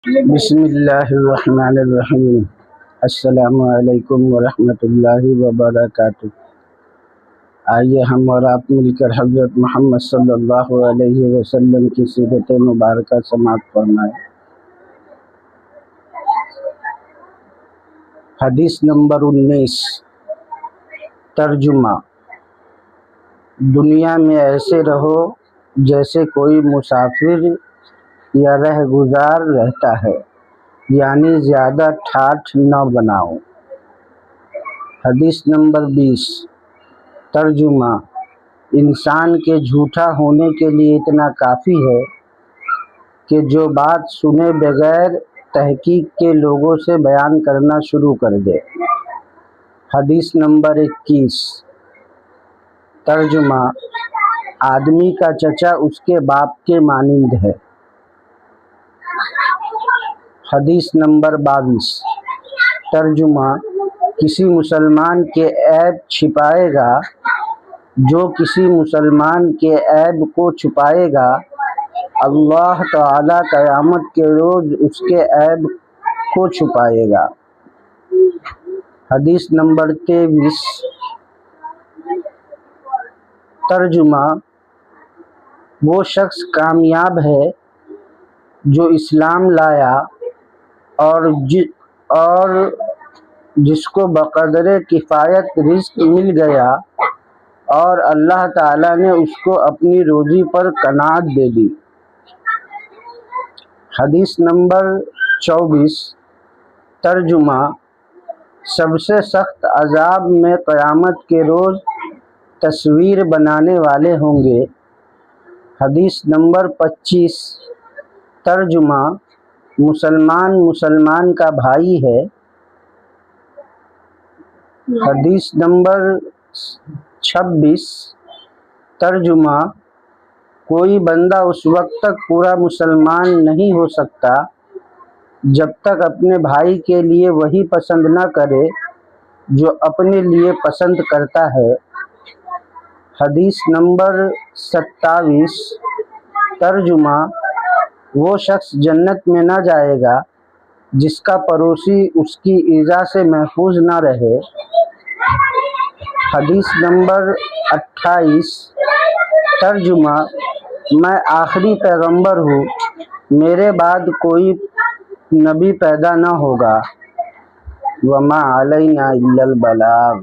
بسم اللہ الرحمن الرحیم۔ السلام علیکم ورحمۃ اللہ وبرکاتہ۔ آئیے ہم اور آپ مل کر حضرت محمد صلی اللہ علیہ وسلم کی سیرت مبارکہ سماعت فرمائیں۔ حدیث نمبر 19۔ ترجمہ: دنیا میں ایسے رہو جیسے کوئی مسافر یا رہ گزار رہتا ہے، یعنی زیادہ ٹھاٹھ نہ بناؤ۔ حدیث نمبر 20۔ ترجمہ: انسان کے جھوٹا ہونے کے لیے اتنا کافی ہے کہ جو بات سنے بغیر تحقیق کے لوگوں سے بیان کرنا شروع کر دے۔ حدیث نمبر 21۔ ترجمہ: آدمی کا چچا اس کے باپ کے مانند ہے۔ حدیث نمبر 22۔ ترجمہ: کسی مسلمان کے عیب چھپائے گا، جو کسی مسلمان کے عیب کو چھپائے گا، اللہ تعالیٰ قیامت کے روز اس کے عیب کو چھپائے گا۔ حدیث نمبر 23۔ ترجمہ: وہ شخص کامیاب ہے جو اسلام لایا اور جس کو بقدر کفایت رزق مل گیا اور اللہ تعالیٰ نے اس کو اپنی روزی پر قناعت دے دی۔ حدیث نمبر 24۔ ترجمہ: سب سے سخت عذاب میں قیامت کے روز تصویر بنانے والے ہوں گے۔ حدیث نمبر 25۔ ترجمہ: مسلمان کا بھائی ہے۔ حدیث نمبر 26۔ ترجمہ: کوئی بندہ اس وقت تک پورا مسلمان نہیں ہو سکتا جب تک اپنے بھائی کے لیے وہی پسند نہ کرے جو اپنے لیے پسند کرتا ہے۔ حدیث نمبر 27۔ ترجمہ: وہ شخص جنت میں نہ جائے گا جس کا پڑوسی اس کی ایذا سے محفوظ نہ رہے۔ حدیث نمبر 28۔ ترجمہ: میں آخری پیغمبر ہوں، میرے بعد کوئی نبی پیدا نہ ہوگا۔ وما علینا الا البلاغ۔